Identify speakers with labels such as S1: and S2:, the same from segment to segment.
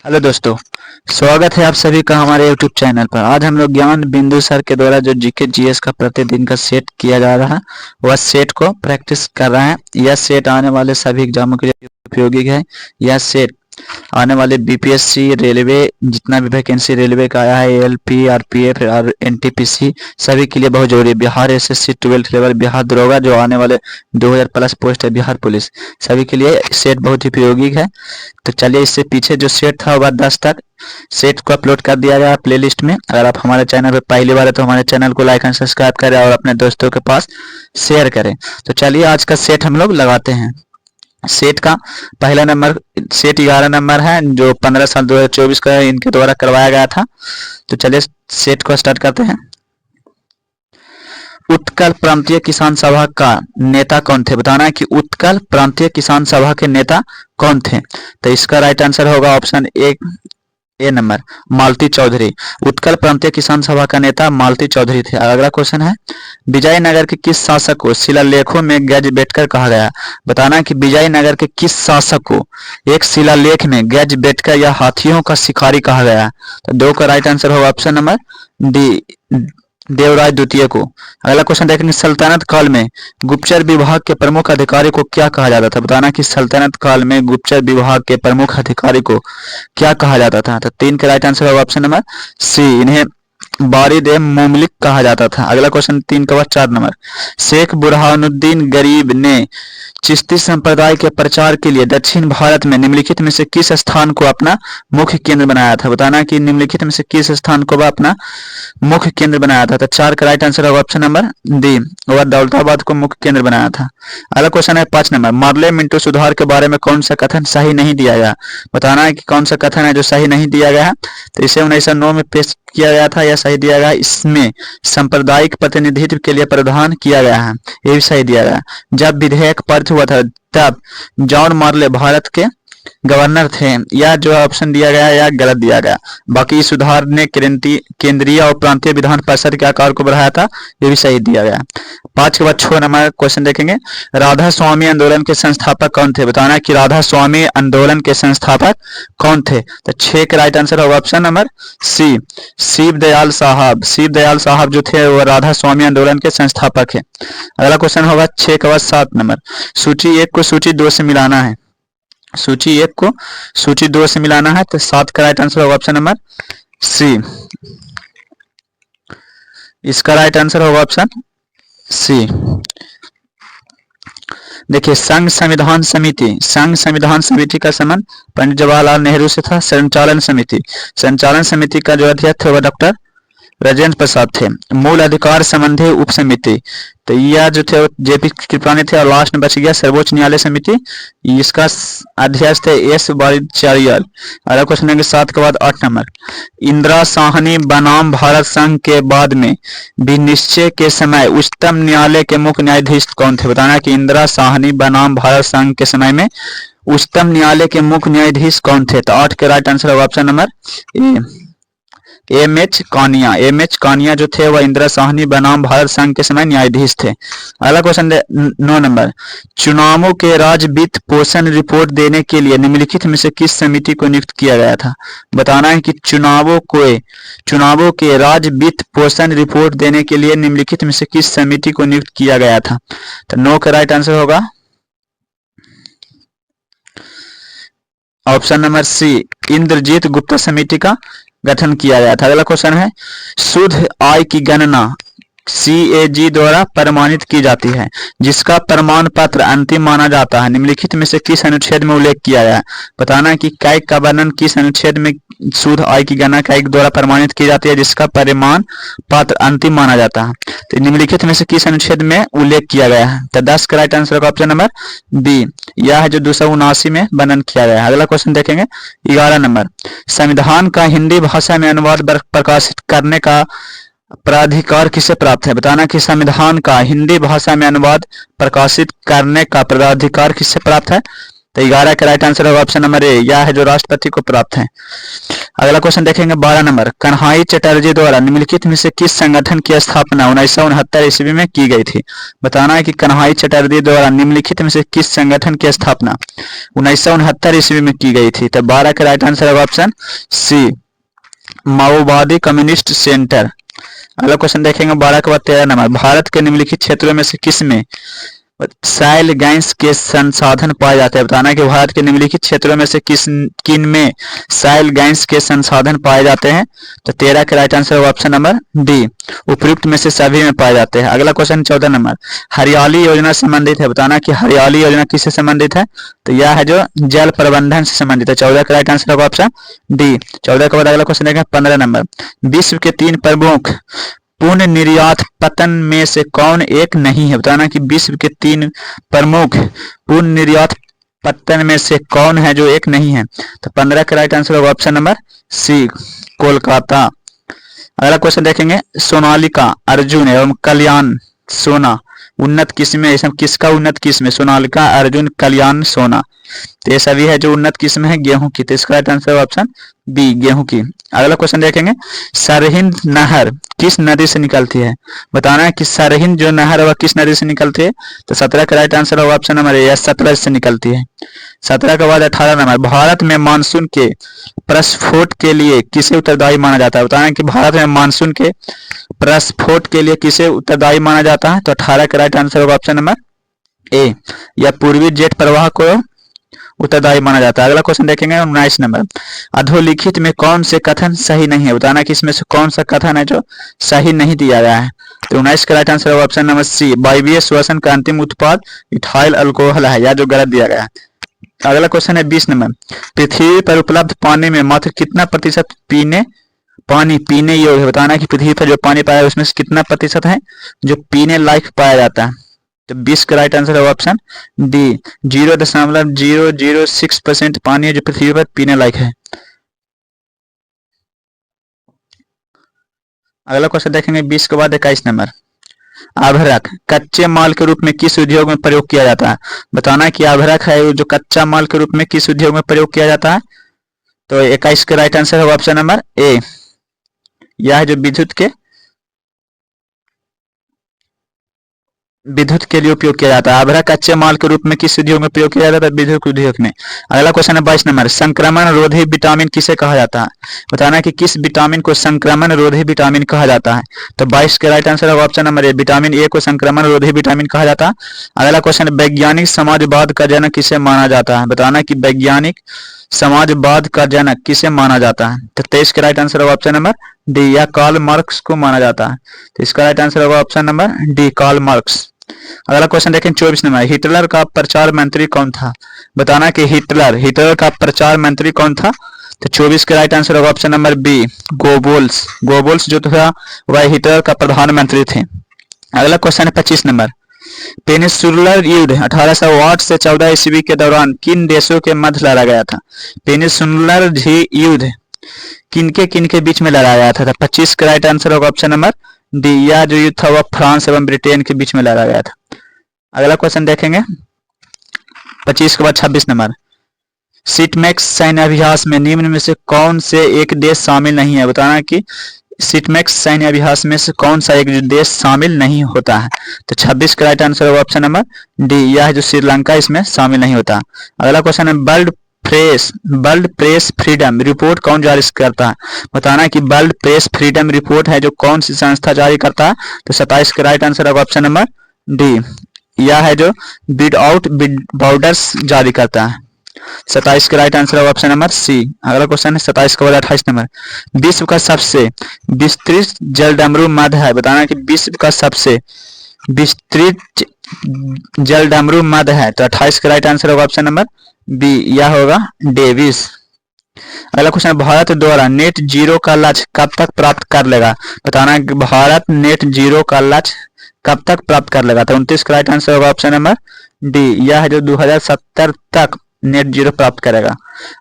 S1: Hello दोस्तों। स्वागत है आप सभी का हमारे यूट्यूब चैनल पर। आज हम लोग ज्ञान बिंदु सर के द्वारा जो जीके जीएस का प्रतिदिन का सेट किया जा रहा है वह सेट को प्रैक्टिस कर रहे हैं। यह सेट आने वाले सभी एग्जामों के लिए उपयोगी है। यह सेट आने वाले बीपीएससी, रेलवे, जितना भी वैकेंसी रेलवे का आया है, एएलपी, आरपीएफ और एनटीपीसी, सभी के लिए बहुत जरूरी है। Bihar SSC 12th level, Bihar दरोगा जो आने वाले 2000 प्लस पोस्ट है, बिहार पुलिस, सभी के लिए सेट बहुत उपयोगी है। तो चलिए, इससे पीछे जो सेट था वह 10 तक सेट को अपलोड कर दिया गया प्लेलिस्ट में। अगर आप हमारे चैनल पर पहली बार है तो हमारे चैनल को लाइक एंड सब्सक्राइब करें और अपने दोस्तों के पास शेयर करें। तो चलिए, आज का सेट हम लोग लगाते हैं। सेट का पहला नंबर सेट 11 नंबर है जो 15 साल 2024 का इनके द्वारा करवाया गया था। तो चलिए सेट को स्टार्ट करते हैं। उत्कल प्रांतीय किसान सभा का नेता कौन थे? बताना है कि उत्कल प्रांतीय किसान सभा के नेता कौन थे। तो इसका राइट आंसर होगा ऑप्शन ए नंबर, मालती चौधरी। उत्कल प्रांतीय किसान सभा का नेता मालती चौधरी थे। अगला क्वेश्चन है, विजयनगर के किस शासक को शिलालेखों में गैजबेटकर कहा गया? बताना है कि विजयनगर के किस शासक को एक शिलालेख में गैजबेटकर या हाथियों का शिकारी कहा गया? तो दो का राइट आंसर होगा ऑप्शन नंबर डी, देवराय द्वितीय को। अगला क्वेश्चन देखेंगे, सल्तनत काल में गुप्तचर विभाग के प्रमुख अधिकारी को क्या कहा जाता था? बताना कि सल्तनत काल में गुप्तचर विभाग के प्रमुख अधिकारी को क्या कहा जाता था? तो 3 का राइट आंसर होगा ऑप्शन नंबर सी, इन्हें बारिद ए मुमलिक कहा जाता था। अगला क्वेश्चन 3 का 4 नंबर, शेख बुरहानुद्दीन गरीब ने चिश्ती संप्रदाय के प्रचार के लिए दक्षिण भारत में निम्नलिखित में से किस स्थान को अपना मुख्य केंद्र बनाया था? बताना कि निम्नलिखित में से किस स्थान को वह अपना मुख्य केंद्र बनाया था। तो 4 का राइट आंसर होगा ऑप्शन नंबर डी, वह दौलताबाद को मुख्य केंद्र बनाया था। अगला क्वेश्चन है 5 नंबर, मार्ले मिंटो सुधार के बारे में कौन सा कथन सही नहीं दिया गया? बताना है कि कौन सा कथन है जो सही नहीं दिया गया है। तो इसे 1909 में पेश किया गया था या सही दिया गया? इसमें सांप्रदायिक प्रतिनिधित्व के लिए प्रावधान किया गया है, ये भी सही दिया गया। जब विधेयक पारित हुआ था तब जॉन मार्ले भारत के गवर्नर थे, या जो ऑप्शन दिया गया या गलत दिया गया। बाकी सुधार ने केंद्रीय और प्रांतीय विधान परिषद के आकार को बढ़ाया था, ये भी सही दिया गया। 5 के बाद 6 नंबर क्वेश्चन देखेंगे, राधा स्वामी आंदोलन के संस्थापक कौन थे? बताना है कि राधा स्वामी आंदोलन के संस्थापक कौन थे। तो 6 का राइट आंसर होगा option number C, Shiv Dayal साहब। शिव दयाल साहब जो थे वो राधा स्वामी आंदोलन के संस्थापक है। अगला क्वेश्चन होगा 6 के बाद 7 नंबर, सूची 1 को सूची 2 से मिलाना है। सूची 1 को सूची 2 से मिलाना है। तो 7 का राइट आंसर होगा ऑप्शन नंबर सी, इसका राइट आंसर होगा ऑप्शन सी। देखिए, संघ संविधान समिति का संबंध पंडित जवाहरलाल नेहरू से था। संचालन समिति का जो अध्यक्ष थे वह डॉक्टर राजेंद्र प्रसाद थे। मूल अधिकार संबंधी उप समिति, तो यह जो थे जेपी कृपलानी थे। और लास्ट में बच गया सर्वोच्च न्यायालय समिति, इसका अध्यक्ष थे एस वारिचार्यल। अगला क्वेश्चन लेंगे 7 के बाद 8 नंबर, इंदिरा साहनी बनाम भारत संघ के बाद में विनिश्चय के समय उच्चतम न्यायालय के मुख्य न्यायाधीश कौन थे? बताना कि इंदिरा साहनी बनाम भारत संघ के समय में उच्चतम न्यायालय के मुख्य न्यायाधीश कौन थे? तो 8 के राइट आंसर होगा option number A, M H. Kania जो थे वह इंदिरा साहनी बनाम भारत संघ के समय न्यायाधीश थे। अगला क्वेश्चन 9 नंबर, चुनावों के राज्य वित्त पोषण रिपोर्ट देने के लिए निम्नलिखित में से किस समिति को नियुक्त किया गया था? बताना है कि चुनावों के राज्य वित्त पोषण रिपोर्ट देने के लिए निम्नलिखित में से किस समिति को नियुक्त किया गया था? तो 9 का राइट आंसर होगा option number C, Indrajit Gupta समिति का गठन किया गया था। अगला क्वेश्चन है, शुद्ध आय की गणना CAG द्वारा प्रमाणित की जाती है, जिसका प्रमाण पत्र अंतिम माना जाता है, निम्नलिखित में से किस अनुच्छेद में उल्लेख किया गया है? बताना है कि कैग का वर्णन किस अनुच्छेद में शुद्ध आय की गणना कैग द्वारा प्रमाणित की जाती है, जिसका प्रमाण पत्र अंतिम माना जाता है। तो निम्नलिखित में से किस अनुच्छेद में उल्लेख किया गया है? तो 10 का राइट आंसर होगा ऑप्शन नंबर बी, यह है जो 279 में वर्णन किया गया है। अगला क्वेश्चन देखेंगे 11 नंबर, संविधान का हिंदी भाषा में अनुवाद प्रकाशित करने का प्राधिकार किसे प्राप्त है? बताना कि संविधान का हिंदी भाषा में अनुवाद प्रकाशित करने का प्राधिकार किससे प्राप्त है? तो 11 का राइट आंसर होगा ऑप्शन नंबर ए, यह है जो राष्ट्रपति को प्राप्त है। अगला क्वेश्चन देखेंगे 12 नंबर, कन्हई चटर्जी द्वारा निम्नलिखित में से किस संगठन की स्थापना 1969 ईस्वी में की गई थी। बताना है कि कन्हई चटर्जी द्वारा निम्नलिखित में से किस संगठन की स्थापना 1969 ईस्वी में की गई थी। तो 12 का राइट आंसर होगा ऑप्शन सी, माओवादी कम्युनिस्ट सेंटर। अगला क्वेश्चन देखेंगे 12 के बाद 13 नंबर, भारत के निम्नलिखित क्षेत्रों में से किस में साइल गैस के संसाधन पाए जाते हैं। बताना है कि भारत के निम्नलिखित क्षेत्रों में से किन में साइल गैस के संसाधन पाए जाते हैं। तो 13 का राइट आंसर होगा ऑप्शन नंबर डी, उपयुक्त में से सभी में पाए जाते हैं। अगला क्वेश्चन 14 नंबर, हरियाली योजना संबंधित है। बताना कि हरियाली योजना किससे संबंधित है। तो यह है जो जल प्रबंधन से संबंधित है। 14 का राइट आंसर होगा ऑप्शन डी। 14 के बाद अगला क्वेश्चन देखें 15 नंबर, विश्व के 3 प्रमुख पूर्ण निर्यात पतन में से कौन एक नहीं है। बताना कि विश्व के 3 प्रमुख पूर्ण निर्यात पतन में से कौन है जो एक नहीं है। तो 15 का राइट आंसर होगा ऑप्शन नंबर सी, कोलकाता। अगला क्वेश्चन देखेंगे, सोनालिका, अर्जुन एवं कल्याण सोना उन्नत किस्म है। इसमें किसका उन्नत किस्म है। सोनालिका, अर्जुन, कल्याण, सोना। तो ये सभी है जो उन्नत किस्म है गेहूं की। तो इसका राइट आंसर ऑप्शन बी, गेहूं की। अगला क्वेश्चन देखेंगे, सरहिंद नहर किस नदी से निकलती है। बताना है कि सरहिंद जो नहर है वह किस नदी से निकलती है। तो 17 का राइट आंसर होगा ऑप्शन नंबर ए, सतलज से निकलती है। 17 के बाद 18 नंबर, भारत में मानसून के प्रस्फोट के लिए किसे उत्तरदायी माना जाता है। बताना है कि भारत में मानसून के प्रस्फोट के लिए किसे उत्तरदायी माना जाता है। तो 18 का राइट आंसर होगा ऑप्शन नंबर ए, या पूर्वी जेट प्रवाह को उत्तरदायी माना जाता है। अगला क्वेश्चन देखेंगे 19 नंबर, अधोलिखित में कौन से कथन सही नहीं है। बताना कि इसमें से कौन सा कथन है जो सही नहीं दिया गया है। तो 19 का राइट आंसर होगा ऑप्शन नंबर सी, वायवीय श्वसन का अंतिम उत्पाद इथाइल अल्कोहल है, या जो गलत दिया गया है। अगला क्वेश्चन है 20 नंबर, पृथ्वी पर उपलब्ध पानी में मात्र कितना प्रतिशत पानी पीने योग्य है। बताना कि पृथ्वी पर जो पानी पाया है उसमें से कितना प्रतिशत है जो पीने लायक पाया जाता है। तो 20 का राइट आंसर है ऑप्शन डी, 0.006% पानी है जो पृथ्वी पर पीने लायक है। अगला क्वेश्चन देखेंगे 20 के बाद 21 नंबर, आभरक कच्चे माल के रूप में किस उद्योग में प्रयोग किया जाता है। बताना कि आभरक है जो कच्चा माल के रूप में किस उद्योग में प्रयोग किया जाता है। तो 21 का राइट आंसर है ऑप्शन नंबर ए, यह है जो विद्युत के लिए उपयोग किया जाता है। आभरक कच्चे माल के रूप में किस उद्योग में प्रयोग किया जाता है। विद्युत उद्योग में। अगला क्वेश्चन है 22 नंबर, संक्रमण रोधी विटामिन किसे कहा जाता है। बताना कि किस विटामिन को संक्रमण रोधी विटामिन कहा जाता है। तो 22 के राइट आंसर होगा option number A, vitamin A को संक्रमण रोधी विटामिन कहा जाता है। अगला क्वेश्चन है, वैज्ञानिक समाजवाद का जनक किसे माना जाता है। बताना कि वैज्ञानिक समाजवाद का जनक किसे माना जाता है। तो 23 का राइट आंसर होगा ऑप्शन नंबर डी, या कार्ल मार्क्स को माना जाता है। तो इसका राइट आंसर होगा option number D, Karl Marx. अगला क्वेश्चन देखें 24 नंबर, हिटलर का प्रचार मंत्री कौन था। बताना कि हिटलर का प्रचार मंत्री कौन था। तो 24 के राइट आंसर होगा ऑप्शन नंबर बी, गोबल्स जो था वह हिटलर का प्रधानमंत्री थे। अगला क्वेश्चन है 25 नंबर, पेनिसुलर युद्ध 1808 से 14 ईस्वी के दौरान किन देशों के मध्य लड़ा गया था। पेनिसुलर युद्ध किनके बीच में लड़ा गया था। 25 का राइट आंसर होगा ऑप्शन नंबर डी, यह जो युद्ध था वह फ्रांस एवं ब्रिटेन के बीच में लड़ा गया था। अगला क्वेश्चन देखेंगे 25 के बाद 26 नंबर, सिटमैक्स सैन्य अभ्यास में निम्न में से कौन से एक देश शामिल नहीं है। बताना कि सिटमैक्स सैन्य अभ्यास में से कौन सा एक देश शामिल नहीं होता है। तो 26 का राइट आंसर होगा ऑप्शन नंबर डी, यह जो श्रीलंका इसमें शामिल नहीं होता। अगला क्वेश्चन है, वर्ल्ड प्रेस फ्रीडम रिपोर्ट कौन जारी करता है। बताना कि वर्ल्ड प्रेस फ्रीडम रिपोर्ट है जो कौन सी संस्था जारी करता है। तो 27 का राइट आंसर होगा ऑप्शन नंबर डी, यह है जो विदाउट बॉर्डर्स जारी करता है। 27 का राइट आंसर होगा ऑप्शन नंबर सी। अगला क्वेश्चन है 27 के बाद 28 नंबर, विश्व का सबसे विस्तृत जलडमरू मध्य है। बताना कि विश्व का सबसे विस्तृत जलडमरू मध्य है। तो 28 का राइट आंसर होगा ऑप्शन नंबर बी, यह होगा डेविस। अगला क्वेश्चन, भारत द्वारा नेट जीरो का लक्ष्य कब तक प्राप्त कर लेगा। बताना कि भारत नेट जीरो का लक्ष्य कब तक प्राप्त कर लेगा। तो 29 का राइट आंसर होगा ऑप्शन नंबर डी, यह है जो 2070 तक नेट जीरो प्राप्त करेगा।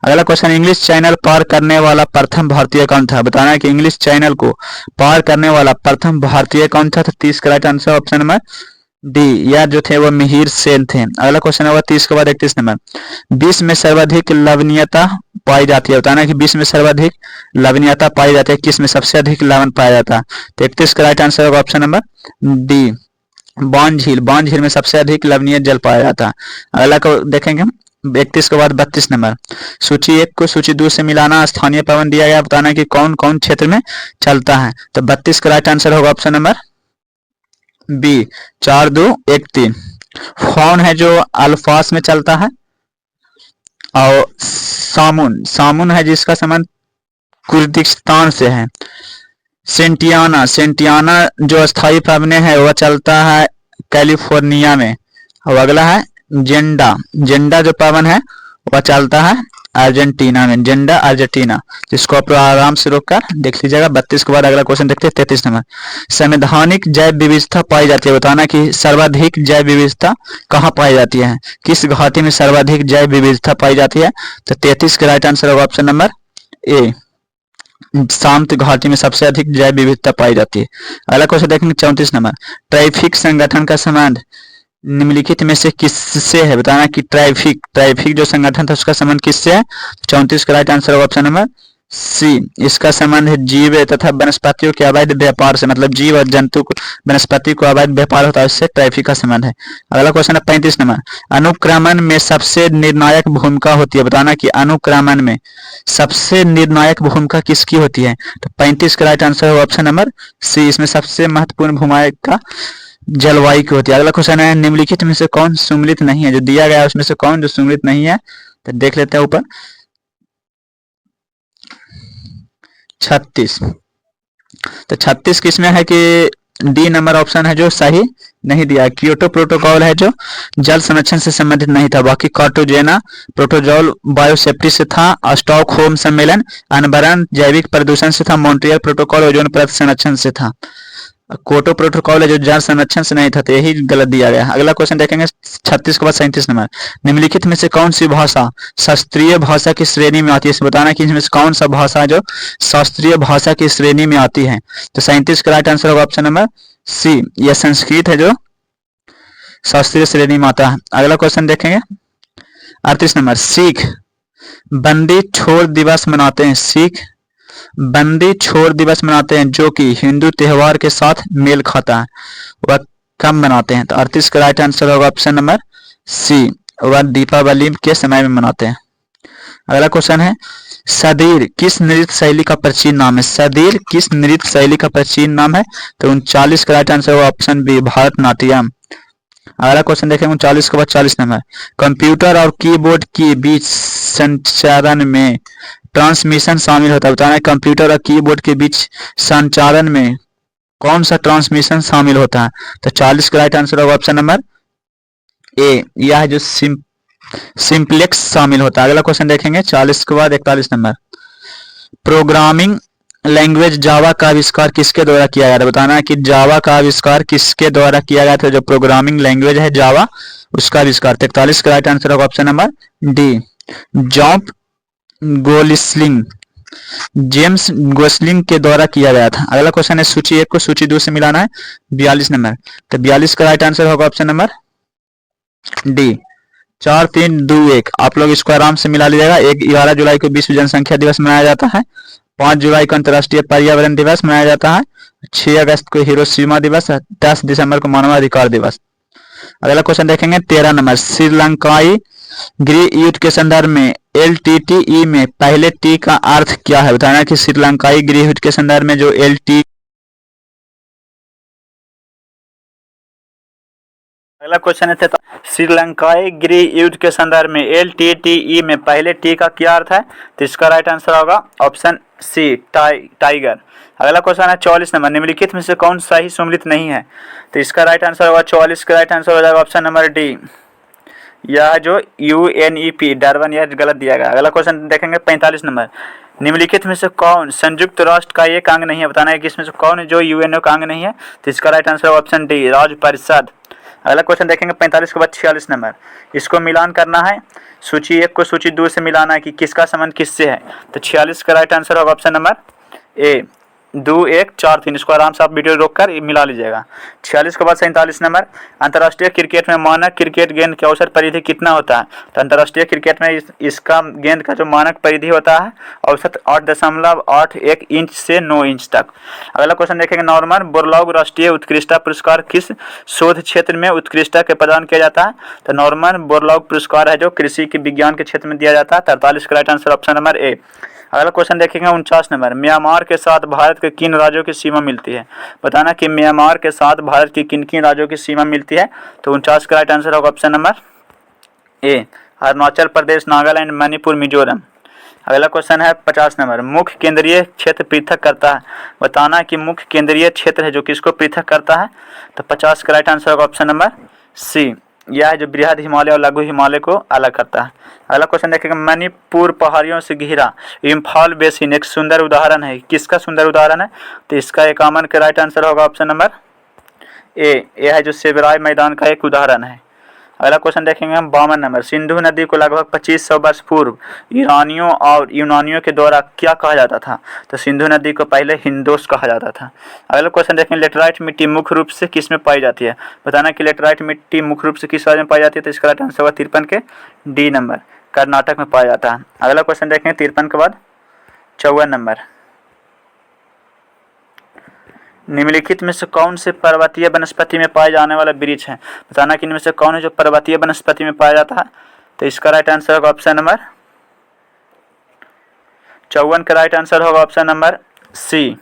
S1: अगला क्वेश्चन, इंग्लिश चैनल पार करने वाला प्रथम भारतीय कौन था। बताना है कि इंग्लिश चैनल को पार करने वाला प्रथम भारतीय कौन था। तो 30 का right answer option number D, यह जो थे वो मिहिर सेन थे। अगला क्वेश्चन होगा 30 के बाद 31 नंबर, विश्व में सर्वाधिक लवणीयता पाई जाती है? बताना कि विश्व में सर्वाधिक लवणीयता पाई जाती है, किस में सबसे अधिक लवण पाया जाता है? तो 31 का राइट आंसर होगा ऑप्शन नंबर डी, बांज झील में सबसे अधिक लवणीय जल पाया जाता है। अगला को देखेंगे 31 के बाद 32 नंबर, सूची 1 को सूची 2 से मिलाना, स्थानीय पवन दिया गया, बताना कि कौन कौन क्षेत्र में चलता है? तो 32 का राइट आंसर होगा ऑप्शन नंबर बी, 4 2 1 3। फौन है जो अल्फास में चलता है, और सामुन है जिसका संबंध कुर्दिस्तान से है। सेंटियाना जो अस्थाई पवन है वह चलता है कैलिफोर्निया में। और अगला है जेंडा जो पवन है वह चलता है अर्जेंटीना में, जेंडा अर्जेंटीना, जिसको आप आराम से रोक कर देख लीजिएगा। 32 के बाद अगला क्वेश्चन देखते हैं 33 नंबर, संवैधानिक जैव विविधता पाई जाती है, बताना कि सर्वाधिक जैव विविधता कहाँ पाई जाती है? किस घाटी में सर्वाधिक जैव विविधता पाई जाती है? तो 33 का राइट आंसर होगा ऑप्शन नंबर ए, शांत घाटी में सबसे अधिक जैव विविधता पाई जाती है। अगला क्वेश्चन देखेंगे 34 नंबर, ट्रैफिक संगठन का संबंध निम्नलिखित में से किससे है? बताना कि ट्रैफिक जो संगठन था उसका संबंध किससे है? 34 का राइट आंसर होगा ऑप्शन नंबर सी, इसका संबंध है जीव तथा वनस्पतियों के अवैध व्यापार से, मतलब जीव और जंतु को, वनस्पति को अवैध व्यापार होता है, इससे ट्रैफिक का संबंध है। अगला क्वेश्चन है 35 नंबर, अनुक्रमण में सबसे निर्णायक भूमिका होती है, बताना कि अनुक्रमण में सबसे निर्णायक भूमिका किसकी होती है? तो 35 का राइट आंसर होगा ऑप्शन नंबर सी, इसमें सबसे महत्वपूर्ण भूमिका जलवायु की होती है। अगला क्वेश्चन है निम्नलिखित में से कौन सुमेलित नहीं है? जो दिया गया है उसमें से कौन जो सुमेलित नहीं है? तो देख लेते हैं ऊपर 36, तो 36 किसमें है कि डी नंबर ऑप्शन है जो सही नहीं दिया है। क्योटो प्रोटोकॉल है जो जल संरक्षण से संबंधित नहीं था, बाकी कार्टोजेना प्रोटोजॉल बायोसेफ्टी से था, स्टॉकहोम सम्मेलन अनबरन जैविक प्रदूषण से था, मॉन्ट्रियल प्रोटोकॉल ओजोन परत संरक्षण से था। क्योटो प्रोटोकॉल है जो जल संरक्षण से नहीं था, तो यही गलत दिया गया। अगला क्वेश्चन देखेंगे 36 के बाद 37 नंबर, निम्नलिखित में से कौन सी भाषा शास्त्रीय भाषा की श्रेणी में आती है? इसे बताना कि इसमें से कौन सा भाषा जो शास्त्रीय भाषा की श्रेणी में आती है? तो 37 का राइट आंसर होगा ऑप्शन नंबर सी, यह संस्कृत है जो शास्त्रीय श्रेणी में आता है। अगला क्वेश्चन देखेंगे 38 नंबर, सिख बंदी छोड़ दिवस मनाते हैं, सिख बंदी छोड़ दिवस मनाते हैं जो कि हिंदू त्योहार के साथ मेल खाता है, वह कब मनाते हैं? तो 38 का राइट आंसर होगा ऑप्शन नंबर सी, वह दीपावली के समय में मनाते हैं। अगला क्वेश्चन है सदीर किस नृत्य शैली का प्राचीन नाम है? सदीर किस नृत्य शैली का प्राचीन नाम है? तो 39 का राइट आंसर होगा ऑप्शन बी, भारतनाट्यम। अगला क्वेश्चन देखेंगे 39 के बाद 40 नंबर, कंप्यूटर और कीबोर्ड के बीच संचारण में ट्रांसमिशन शामिल होता है, बताना है कंप्यूटर और कीबोर्ड के बीच संचारण में कौन सा ट्रांसमिशन शामिल होता है? तो 40 का राइट आंसर होगा ऑप्शन नंबर ए, यह जो सिंप्लेक्स शामिल होता है। अगला क्वेश्चन देखेंगे 40 के बाद 41 नंबर, प्रोग्रामिंग लैंग्वेज जावा का आविष्कार किसके द्वारा किया गया था? बताना है कि जावा का आविष्कार किसके द्वारा किया गया था? जो प्रोग्रामिंग लैंग्वेज है जावा उसका आविष्कार। 43 का राइट आंसर होगा ऑप्शन नंबर डी, जॉब गोलिस्लिंग, जेम्स गोस्लिंग के द्वारा किया गया था। अगला क्वेश्चन है सूची 1 को सूची 2 से मिलाना है, 42 नंबर, तो 42 का राइट आंसर होगा ऑप्शन नंबर डी, 4 3 2 1। आप लोग इसको आराम से मिला लीजिएगा। 11 जुलाई को विश्व जनसंख्या दिवस मनाया जाता है, 5 जुलाई को अंतर्राष्ट्रीय पर्यावरण दिवस मनाया जाता है, 6 अगस्त को हिरोशिमा दिवस, 10 दिसंबर को मानवाधिकार दिवस। अगला क्वेश्चन देखेंगे 13 नंबर, श्रीलंकाई गृह युद्ध के संदर्भ में LTTE में पहले टी का अर्थ क्या है? बताना कि श्रीलंकाई गृह युद्ध के संदर्भ में जो अगला क्वेश्चन है श्रीलंकाई गृह युद्ध के संदर्भ में LTTE में पहले टी का क्या अर्थ है? तो इसका राइट आंसर होगा ऑप्शन सी, टाइगर। अगला क्वेश्चन है 44 नंबर, निम्नलिखित में से कौन सही सुमेलित नहीं है? तो इसका राइट आंसर होगा 44 का राइट आंसर हो जाएगा ऑप्शन नंबर डी, यह जो UNEP डरबन, यह गलत दिया गया। अगला क्वेश्चन देखेंगे 45 नंबर, निम्नलिखित में से कौन संयुक्त राष्ट्र का एक अंग नहीं है? बताना है कि इसमें से कौन जो UNO का अंग नहीं है? तो इसका राइट आंसर ऑप्शन डी, राज्य परिषद। अगला क्वेश्चन देखेंगे 45 के बाद 46 नंबर, इसको मिलान करना है, सूची 1 को सूची 2 से मिलाना है कि किसका संबंध किससे है। तो 46 का राइट आंसर होगा ऑप्शन नंबर ए, 2 1 4 3, इसको आराम से आप वीडियो रोक कर मिला लीजिएगा। 46 के बाद 47 नंबर, अंतर्राष्ट्रीय क्रिकेट में मानक क्रिकेट गेंद की औसत परिधि कितना होता है? तो अंतर्राष्ट्रीय क्रिकेट में इसका गेंद का जो मानक परिधि होता है औसत 8.81 इंच से 9 इंच तक। अगला क्वेश्चन देखेंगे, नॉर्मन बोरलॉग राष्ट्रीय उत्कृष्टता पुरस्कार किस शोध क्षेत्र में उत्कृष्टता के प्रदान किया जाता है? तो नॉर्मन बोरलॉग पुरस्कार है जो कृषि के विज्ञान के क्षेत्र में दिया जाता है। 43 का राइट आंसर ऑप्शन नंबर ए। अगला क्वेश्चन देखेंगे 49 नंबर, म्यांमार के साथ भारत के किन राज्यों की सीमा मिलती है? बताना कि म्यांमार के साथ भारत की किन किन राज्यों की सीमा मिलती है? तो 49 का राइट आंसर होगा ऑप्शन नंबर ए, अरुणाचल प्रदेश, नागालैंड, मणिपुर, मिजोरम। अगला क्वेश्चन है 50 नंबर, मुख्य केंद्रीय क्षेत्र पृथक करता है। बताना कि मुख्य केंद्रीय क्षेत्र है जो किसको पृथक करता है? तो 50 का राइट आंसर होगा ऑप्शन नंबर सी, यह है जो बृहद हिमालय और लघु हिमालय को अलग करता है। अगला क्वेश्चन देखेंगे, मणिपुर पहाड़ियों से घिरा इम्फाल बेसिन एक सुंदर उदाहरण है, किसका सुंदर उदाहरण है? तो इसका 51 का राइट आंसर होगा ऑप्शन नंबर ए, यह है जो सेबराय मैदान का एक उदाहरण है। अगला क्वेश्चन देखेंगे हम 52 नंबर, सिंधु नदी को लगभग 2500 वर्ष पूर्व ईरानियों और यूनानियों के द्वारा क्या कहा जाता था? तो सिंधु नदी को पहले हिंदोस कहा जाता था। अगला क्वेश्चन देखेंगे, लेटराइट मिट्टी मुख्य रूप से किस में पाई जाती है? बताना कि लेटराइट मिट्टी मुख्य रूप से किस राज्य में पाई जाती है? तो इसका राइट आंसर होगा 53 के डी नंबर, कर्नाटक में पाया जाता है। अगला क्वेश्चन देखेंगे 53 के बाद 54 नंबर, निम्नलिखित में से कौन से पर्वतीय वनस्पति में पाए जाने वाला वृक्ष है? बताना कि इनमें से कौन है जो पर्वतीय वनस्पति में पाया जाता है? तो इसका राइट आंसर होगा ऑप्शन नंबर 54 का राइट आंसर होगा ऑप्शन नंबर सी,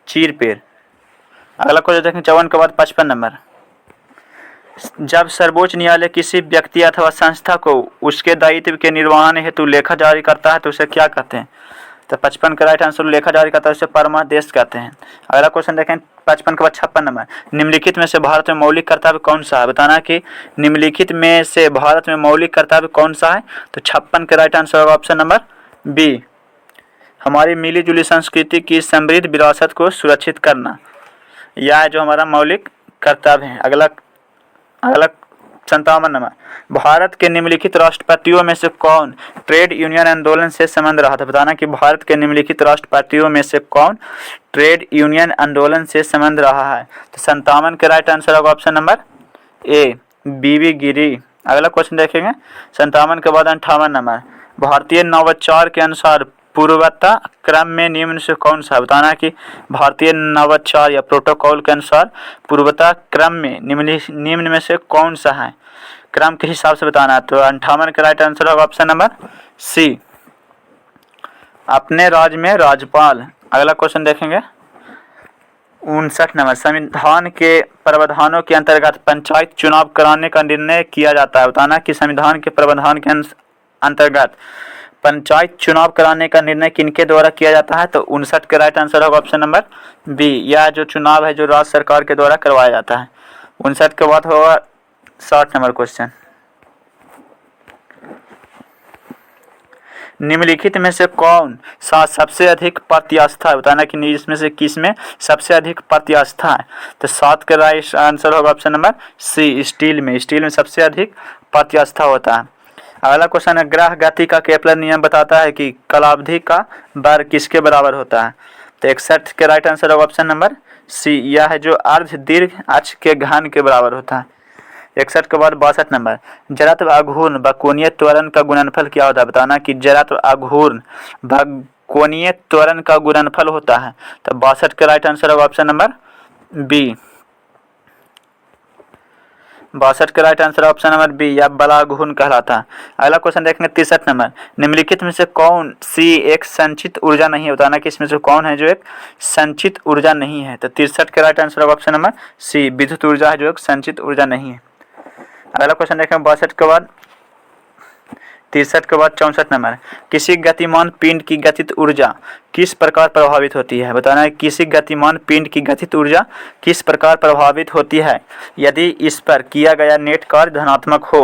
S1: चीर पेड़। अगला क्वेश्चन देखें 54 के बाद 55 नंबर, जब सर्वोच्च न्यायालय किसी व्यक्ति अथवा संस्था को उसके दायित्व के निर्वहन हेतु लेखा जारी करता है तो उसे क्या कहते हैं? तो 55 का राइट आंसर, लेखा जारी करता है उसे परमादेश कहते हैं। अगला क्वेश्चन देखें 55 के बाद 56 नंबर, निम्नलिखित में से भारत में मौलिक कर्तव्य कौन सा है? बताना कि निम्नलिखित में से भारत में मौलिक कर्तव्य कौन सा है? तो 56 का राइट आंसर होगा ऑप्शन नंबर बी, हमारी मिली जुली संस्कृति की समृद्ध विरासत को सुरक्षित करना, यह है जो हमारा मौलिक कर्तव्य है। अगला 57 नंबर, भारत के निम्नलिखित राष्ट्रपतियों में से कौन ट्रेड यूनियन आंदोलन से संबंध रहा था? बताना कि भारत के निम्नलिखित राष्ट्रपतियों में से कौन ट्रेड यूनियन आंदोलन से संबंध रहा है? तो 57 के राइट आंसर होगा ऑप्शन नंबर ए, बीवी गिरी। अगला क्वेश्चन देखेंगे 57 के बाद 58 नंबर, भारतीय नवाचार के अनुसार पूर्वता क्रम में निम्न से कौन सा? बताना कि भारतीय नवाचार या प्रोटोकॉल के अनुसार पूर्वता क्रम में निम्न में से कौन सा है? क्रम के हिसाब से बताना है। तो 58 का राइट आंसर होगा ऑप्शन नंबर सी, अपने राज्य में राज्यपाल। अगला क्वेश्चन देखेंगे 59 नंबर, संविधान के प्रावधानों के अंतर्गत पंचायत चुनाव कराने का निर्णय किया जाता है। बताना कि संविधान के प्रावधान के अंतर्गत पंचायत चुनाव कराने का निर्णय किनके द्वारा किया जाता है? तो 59 का राइट आंसर होगा ऑप्शन नंबर बी, यह जो चुनाव है जो राज्य सरकार के द्वारा करवाया जाता है। 59 के बाद होगा 60 नंबर क्वेश्चन, निम्नलिखित में से कौन सा सबसे अधिक प्रत्यास्था है? बताना कि इसमें से किस में सबसे अधिक प्रत्यास्था है? तो 7 का राइट आंसर होगा ऑप्शन नंबर सी, स्टील में सबसे अधिक प्रत्यास्था होता है। अगला क्वेश्चन है, ग्रह गति का केपलर नियम बताता है कि कालावधि का वर्ग किसके बराबर होता है? तो 61 के राइट आंसर होगा ऑप्शन नंबर सी, यह है जो अर्ध दीर्घ अक्ष के घन के बराबर होता है। 61 के बाद 62 नंबर, जड़त्व आघूर्ण व कोणीय त्वरण का गुणनफल क्या होता है? बताना कि जड़त्व आघूर्ण व कोणीय त्वरण का गुणनफल होता है। तो 62 का राइट आंसर होगा ऑप्शन नंबर बी, 62 का right answer option number B, या बला घूर्ण कहलाता है। अगला क्वेश्चन देखेंगे 63 नंबर, निम्नलिखित में से कौन सी एक संचित ऊर्जा नहीं है? बताना कि इसमें से कौन है जो एक संचित ऊर्जा नहीं है? तो 63 का राइट आंसर होगा ऑप्शन नंबर सी, विद्युत ऊर्जा है जो एक संचित ऊर्जा नहीं है। अगला क्वेश्चन देखेंगे 62 के बाद 63 के बाद 64 नंबर, किसी गतिमान पिंड की गतित ऊर्जा किस प्रकार प्रभावित होती है? बताना है किसी गतिमान पिंड की गतित ऊर्जा किस प्रकार प्रभावित होती है यदि इस पर किया गया नेट कार्य धनात्मक हो?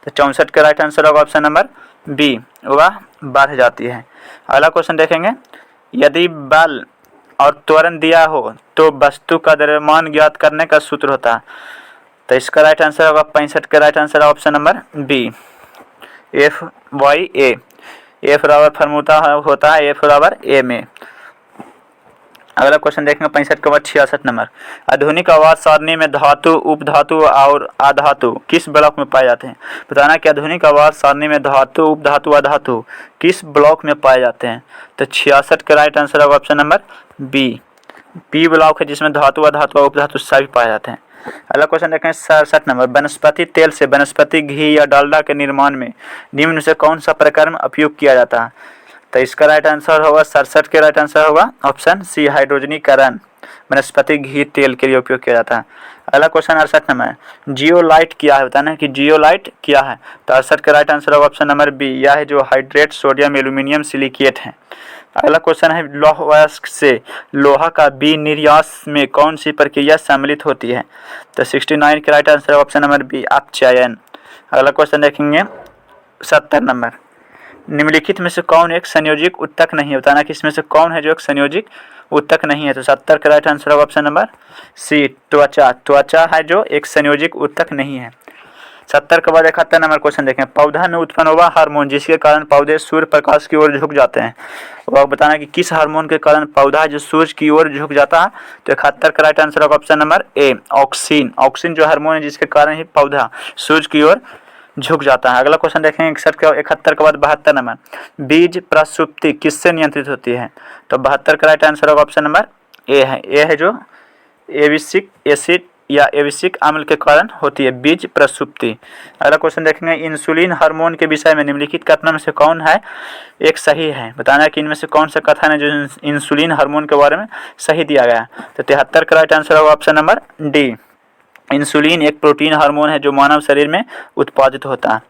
S1: तो 64 का राइट आंसर होगा ऑप्शन नंबर बी, वह बढ़ जाती है। अगला क्वेश्चन देखेंगे, यदि बल और त्वरण दिया हो तो वस्तु का द्रव्यमान ज्ञात करने का सूत्र होता है। तो इसका राइट आंसर होगा 65 का right answer option number B, F Y A, F बराबर फॉर्मूला होता है एफ बराबर ए में। अगला क्वेश्चन देखेंगे 65 के बाद 66 नंबर। आधुनिक आवाज सारणी में धातु, उपधातु और अधातु किस ब्लॉक में पाए जाते हैं? बताना कि आधुनिक आवाज सारणी में धातु, उपधातु, अधातु किस ब्लॉक में पाए जाते हैं? तो 66 का राइट आंसर होगा ऑप्शन नंबर बी ब्लॉक है, जिसमें धातु, अधातु और उपधातु सभी पाए जाते हैं। अगला क्वेश्चन देखें 67 नंबर। वनस्पति तेल से वनस्पति घी या डालडा के निर्माण में निम्न से कौन सा प्रक्रम उपयोग किया जाता है? तो इसका राइट आंसर होगा 67 के राइट आंसर होगा ऑप्शन सी हाइड्रोजनीकरण वनस्पति घी तेल के लिए उपयोग किया जाता है। अगला क्वेश्चन 68 नंबर। जियोलाइट क्या है? बताना है कि जियोलाइट क्या है? तो 68 का राइट आंसर होगा ऑप्शन नंबर बी, यह है जो हाइड्रेट सोडियम एल्यूमिनियम सिलिकेट है। अगला क्वेश्चन है लौह अयस्क से लोहा का विनिर्यास में कौन सी प्रक्रिया सम्मिलित होती है? तो 69 का right answer option number B अपचयन। अगला क्वेश्चन देखेंगे 70 नंबर। निम्नलिखित में से कौन एक संयोजिक उत्तक नहीं है? बताना कि इसमें से कौन है जो एक संयोजिक उत्तक नहीं है? तो 70 का राइट आंसर होगा ऑप्शन नंबर सी त्वचा है जो एक संयोजिक उत्तक नहीं है। 70 के बाद 71 नंबर क्वेश्चन देखें। पौधा में उत्पन्न हुआ हार्मोन जिसके कारण पौधे सूर्य प्रकाश की ओर झुक जाते हैं, वो बताना कि किस हार्मोन के कारण पौधा जो सूर्य की ओर झुक जाता है? तो 71 का राइट आंसर होगा ऑप्शन नंबर ए ऑक्सीन। ऑक्सीन जो हार्मोन है जिसके कारण ही पौधा सूर्य की ओर झुक जाता है। अगला क्वेश्चन देखेंगे 71 के बाद 72 नंबर। बीज प्रसुप्ति किससे नियंत्रित होती है? तो 72 का राइट आंसर होगा ऑप्शन नंबर ए है जो एबिसिक एसिड या एबिसिक अम्ल के कारण होती है बीज प्रसुप्ति। अगला क्वेश्चन देखेंगे इंसुलिन हार्मोन के विषय में निम्नलिखित कथनों में से कौन है एक सही है? बताना है कि इनमें से कौन सा कथन है जो इंसुलिन हार्मोन के बारे में सही दिया गया है? तो 73 का राइट आंसर होगा ऑप्शन नंबर डी, इंसुलिन एक प्रोटीन हार्मोन है जो मानव शरीर में उत्पादित होता है।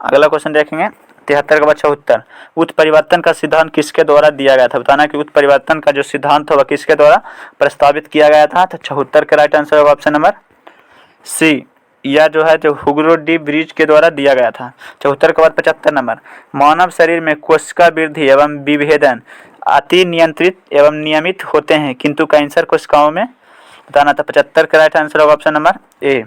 S1: अगला क्वेश्चन देखेंगे 73 के बाद 74। उत्परिवर्तन का सिद्धांत किसके द्वारा दिया गया था? बताना कि उत्परिवर्तन का जो सिद्धांत होगा किसके द्वारा प्रस्तावित किया गया था? तो 74 का राइट आंसर होगा ऑप्शन नंबर सी, यह जो है जो हुगो डी ब्रिज के द्वारा दिया गया था। 74 के बाद 75 नंबर। मानव शरीर में कोशिका वृद्धि एवं विभेदन अति नियंत्रित एवं नियमित होते हैं किंतु कैंसर कोशिकाओं में? बताना था 75 का राइट आंसर होगा ऑप्शन नंबर ए,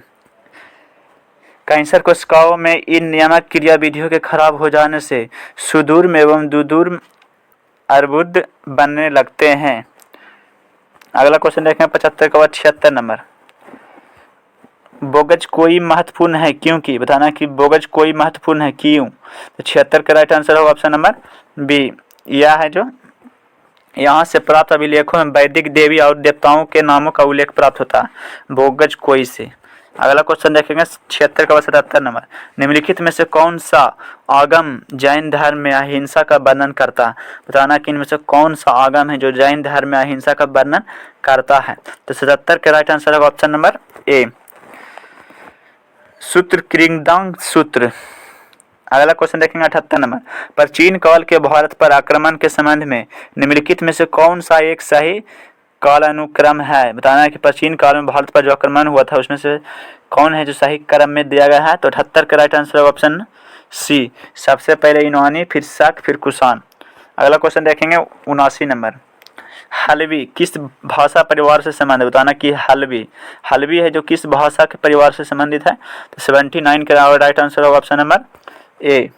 S1: कैंसर कोशिकाओं में इन नियामक क्रिया विधियों के खराब हो जाने से सुदूर में एवं दुदूर अर्बुद बनने लगते हैं। अगला क्वेश्चन देखें 75 के बाद 76 नंबर। बोगज कोई महत्वपूर्ण है क्योंकि? बताना कि बोगज कोई महत्वपूर्ण है क्यों? तो 76 का राइट आंसर होगा ऑप्शन नंबर बी, यह है जो यहाँ से प्राप्त अभिलेखों में वैदिक देवी और देवताओं के नामों का उल्लेख प्राप्त होता है बोगज कोई से। अगला क्वेश्चन देखेंगे 76 का 77 नंबर। निम्नलिखित में से कौन सा आगम जैन धर्म में अहिंसा का वर्णन करता है? बताना कि इनमें से कौन सा आगम है जो जैन धर्म में अहिंसा का वर्णन करता है? तो 77 का राइट आंसर होगा ऑप्शन नंबर ए सूत्र कृंगदांग सूत्र। अगला क्वेश्चन देखेंगे 78 नंबर। प्राचीन काल के भारत पर आक्रमण के संबंध में निम्नलिखित में से कौन सा एक सही काल अनुक्रम है? बताना है कि प्राचीन काल में भारत पर जो आक्रमण हुआ था उसमें से कौन है जो सही क्रम में दिया गया है? तो 78 का राइट आंसर है ऑप्शन सी, सबसे पहले यूनानी फिर शक फिर कुषाण। अगला क्वेश्चन देखेंगे 79 नंबर। हल्बी किस भाषा परिवार से संबंधित? बताना कि हल्बी है जो किस भाषा के परिवार से संबंधित है? तो 79 का राइट आंसर होगा ऑप्शन नंबर ए,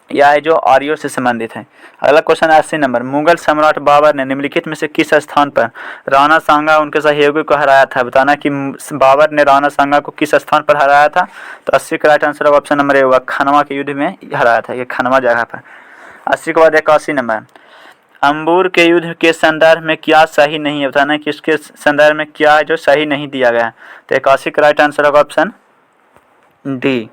S1: यह है जो आर्यों से संबंधित है। अगला क्वेश्चन 80 नंबर। मुगल सम्राट बाबर ने निम्नलिखित में से किस स्थान पर राणा सांगा उनके सहयोगी को हराया था? बताना कि बाबर ने राणा सांगा को किस स्थान पर हराया था? तो 80 का राइट आंसर होगा ऑप्शन नंबर ए होगा, खनवा के युद्ध में हराया था, ये खनवा जगह पर। 80 के बाद 81 नंबर। अंबूर के युद्ध के संदर्भ में क्या सही नहीं है? बताना कि इसके संदर्भ में क्या है जो सही नहीं दिया गया? तो 81 का राइट आंसर होगा ऑप्शन डी,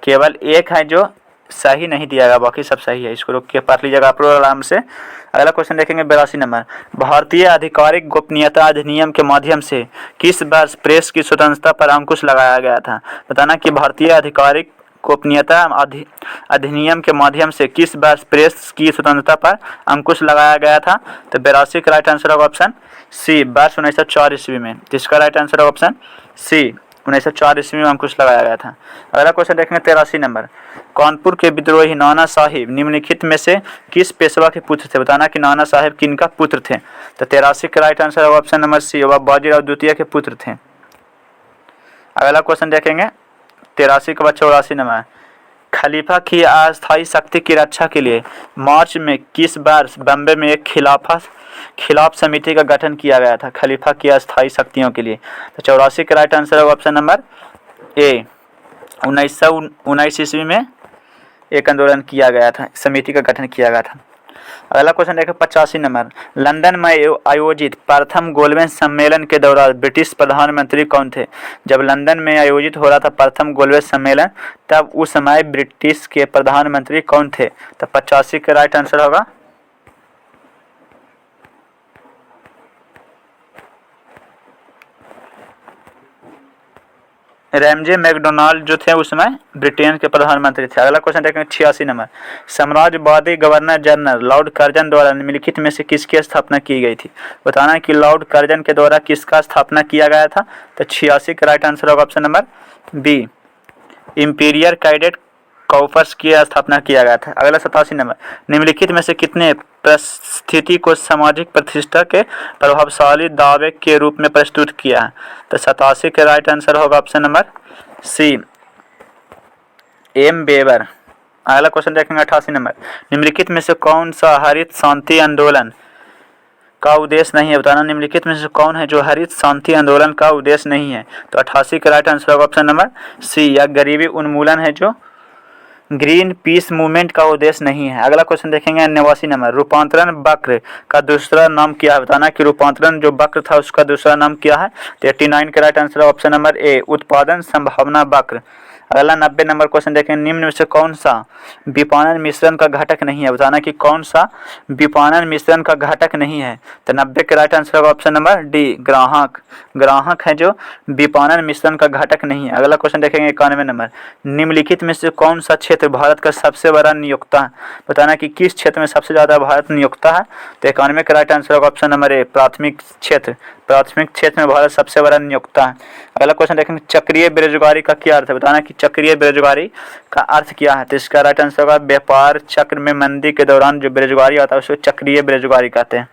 S1: केवल एक है जो सही नहीं दिया गया, बाकी सब सही है। इसको रोक के पढ़ लीजिएगा आप लोग आराम से। अगला क्वेश्चन देखेंगे 82 नंबर। भारतीय आधिकारिक गोपनीयता अधिनियम के माध्यम से किस वर्ष प्रेस की स्वतंत्रता पर अंकुश लगाया गया था? बताना कि भारतीय आधिकारिक गोपनीयता अधिनियम के माध्यम से किस वर्ष प्रेस की स्वतंत्रता पर अंकुश लगाया गया था? तो 82 का राइट आंसर होगा ऑप्शन सी, वर्ष 1904 ईस्वी में। जिसका राइट आंसर होगा ऑप्शन सी, 1904 ईस्वी में अंकुश लगाया गया था। अगला क्वेश्चन देखेंगे 83 नंबर। कानपुर के विद्रोही नाना साहिब निम्नलिखित में से किस पेशवा के पुत्र थे? बताना कि नाना साहिब किनका पुत्र थे? तो 83 का राइट आंसर होगा ऑप्शन नंबर सी, वह बाजीराव द्वितीय के पुत्र थे। अगला क्वेश्चन देखेंगे 83 के बाद 84 नंबर। खलीफा की अस्थायी शक्ति की रक्षा के लिए मार्च में किस वर्ष बम्बई में एक खिलाफ समिति का गठन किया गया था? खलीफा की अस्थायी शक्तियों के लिए। तो 84 का राइट आंसर होगा ऑप्शन नंबर ए। 1919 ईस्वी में एक आंदोलन किया गया था, समिति का गठन किया गया था। अगला क्वेश्चन देखो 85 नंबर। लंदन में आयोजित प्रथम गोलमेज सम्मेलन के दौरान ब्रिटिश प्रधानमंत्री कौन थे? जब लंदन में आयोजित हो रहा था प्रथम गोलमेज सम्मेलन, तब उस समय ब्रिटिश के प्रधानमंत्री कौन थे? तो 85 का राइट आंसर होगा रैमजे मैकडोनाल्ड, जो थे उस समय ब्रिटेन के प्रधानमंत्री थे। अगला क्वेश्चन देखेंगे 86 नंबर। साम्राज्यवादी गवर्नर जनरल लॉर्ड कर्जन द्वारा निम्नलिखित में से किसकी स्थापना की गई थी? बताना है कि लॉर्ड कर्जन के द्वारा किसका स्थापना किया गया था? तो 86 का राइट आंसर होगा option number B, Imperial Cadet Corps की स्थापना किया गया था। अगला 87 नंबर। निम्नलिखित में से कितने परिस्थिति को सामाजिक प्रतिष्ठा के प्रभावशाली दावे के रूप में प्रस्तुत किया है? तो 87 का राइट आंसर होगा option number C, M Weber. अगला क्वेश्चन देखेंगे 88 नंबर। निम्नलिखित में से कौन सा हरित शांति आंदोलन का उद्देश्य नहीं है? बताना निम्नलिखित में से कौन है जो हरित शांति आंदोलन का उद्देश्य नहीं है? तो 88 का राइट आंसर होगा ऑप्शन नंबर सी, या गरीबी उन्मूलन है, जो ग्रीन पीस मूवमेंट का उद्देश्य नहीं है। अगला क्वेश्चन देखेंगे 89 नंबर। रूपांतरण वक्र का दूसरा नाम क्या है? बताना कि रूपांतरण जो वक्र था उसका दूसरा नाम क्या है? तो 89 का राइट आंसर है ऑप्शन नंबर ए, उत्पादन संभावना वक्र। अगला 90 नंबर क्वेश्चन देखें। निम्न में से कौन सा विपणन मिश्रण का घटक नहीं है? बताना कि कौन सा विपणन मिश्रण का घटक नहीं है? तो 90 का राइट आंसर होगा ऑप्शन नंबर डी, ग्राहक है जो विपणन मिश्रण का घटक नहीं है। अगला क्वेश्चन देखेंगे 91 नंबर। निम्नलिखित में से कौन सा क्षेत्र भारत का सबसे बड़ा नियोक्ता है? बताना कि किस क्षेत्र में सबसे ज्यादा भारत नियोक्ता है? तो 91 का राइट आंसर होगा ऑप्शन नंबर ए, प्राथमिक क्षेत्र में भारत सबसे बड़ा नियोक्ता है। अगला क्वेश्चन देखेंगे चक्रीय बेरोजगारी का क्या अर्थ है? बताना कि चक्रीय बेरोजगारी का अर्थ क्या है? तो इसका राइट आंसर होगा व्यापार चक्र में मंदी के दौरान जो बेरोजगारी आता है उसको चक्रीय बेरोजगारी कहते हैं।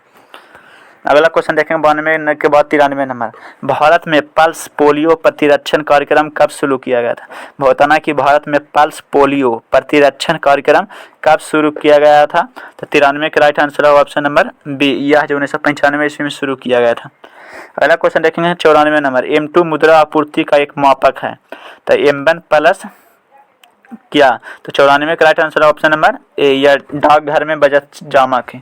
S1: अगला क्वेश्चन देखेंगे 92 के बाद 93 नंबर। भारत में पल्स पोलियो प्रतिरक्षण कार्यक्रम कब शुरू किया गया था? बताना कि भारत में पल्स पोलियो प्रतिरक्षण कार्यक्रम कब शुरू किया गया था? तो 93 का राइट आंसर होगा ऑप्शन नंबर बी, यह जो 1995 ईस्वी में शुरू किया गया था। अगला क्वेश्चन देखेंगे 94 नंबर। M2 मुद्रा आपूर्ति का एक मापक है, तो M1 प्लस क्या? तो 94 का राइट आंसर है ऑप्शन नंबर ए, या डाकघर में बचत जमा के।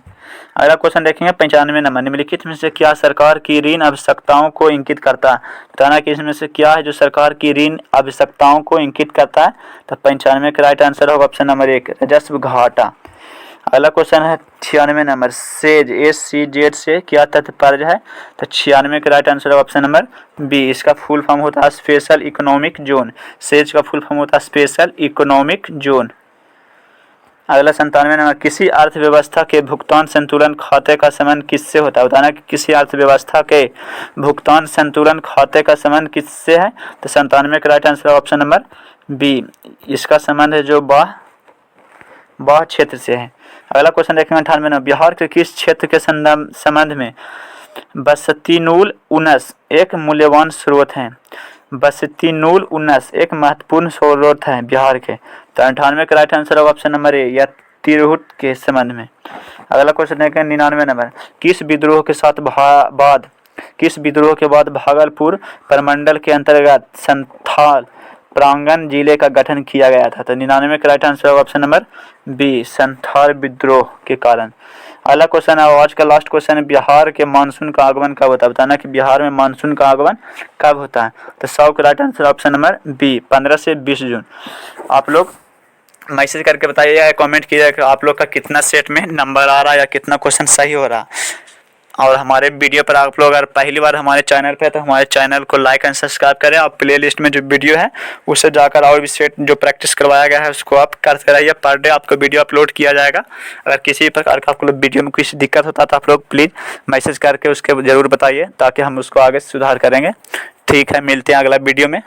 S1: अगला क्वेश्चन देखेंगे 95 नंबर। निम्नलिखित में से क्या सरकार की ऋण आवश्यकताओं को इंगित करता है? बताना कि इसमें से क्या है जो सरकार की ऋण आवश्यकताओं को इंगित करता है? तो 95 का राइट आंसर होगा ऑप्शन नंबर 1, राजस्व घाटा। अगला क्वेश्चन है 96 नंबर। सेज SCZ से क्या तात्पर्य है? तो 96 का राइट आंसर है ऑप्शन नंबर बी, इसका फुल फॉर्म होता है स्पेशल इकोनॉमिक जोन। सेज का फुल फॉर्म होता है स्पेशल इकोनॉमिक जोन। अगला 97 नंबर। किसी अर्थव्यवस्था के भुगतान संतुलन खाते का संबंध किससे होता है? बताना कि किसी अर्थव्यवस्था के भुगतान संतुलन खाते का संबंध किससे है? तो 97 का राइट आंसर है ऑप्शन नंबर बी, इसका संबंध है जो बाह्य क्षेत्र से है। अगला क्वेश्चन देखेंगे 98 नंबर। बिहार के किस क्षेत्र के संबंध में बसती नूल उनस एक मूल्यवान स्रोत है? बसती नूल उनस एक महत्वपूर्ण स्रोत है बिहार के। तो 98 का राइट आंसर होगा ऑप्शन नंबर ए, या तिरहुत के संबंध में। अगला क्वेश्चन देखेंगे 99 नंबर। किस विद्रोह के बाद भागलपुर प्रमंडल के अंतर्गत संथाल प्रांगण जिले का गठन किया गया था? तो 99 का राइट आंसर होगा ऑप्शन नंबर बी, संथाल विद्रोह के कारण। अगला क्वेश्चन है आज का लास्ट क्वेश्चन है। बिहार के मानसून का आगमन कब होता है? बताना कि बिहार में मानसून का आगमन कब होता है? तो 100 का right answer option number B, 15 से 20 जून। आप लोग मैसेज करके बताइएगा, कमेंट कीजिएगा कि आप लोग का कितना सेट में नंबर आ रहा है या कितना क्वेश्चन सही हो रहा है। और हमारे वीडियो पर आप लोग अगर पहली बार हमारे चैनल पे, तो हमारे चैनल को लाइक एंड सब्सक्राइब करें। आप प्ले लिस्ट में जो वीडियो है उससे जाकर और भी सेट जो प्रैक्टिस करवाया गया है उसको आप करते रहिए। पर डे आपको वीडियो अपलोड किया जाएगा। अगर किसी प्रकार का आपको वीडियो में किसी दिक्कत होता है तो आप लोग प्लीज़ मैसेज करके उसके ज़रूर बताइए, ताकि हम उसको आगे सुधार करेंगे। ठीक है, मिलते हैं अगला वीडियो में।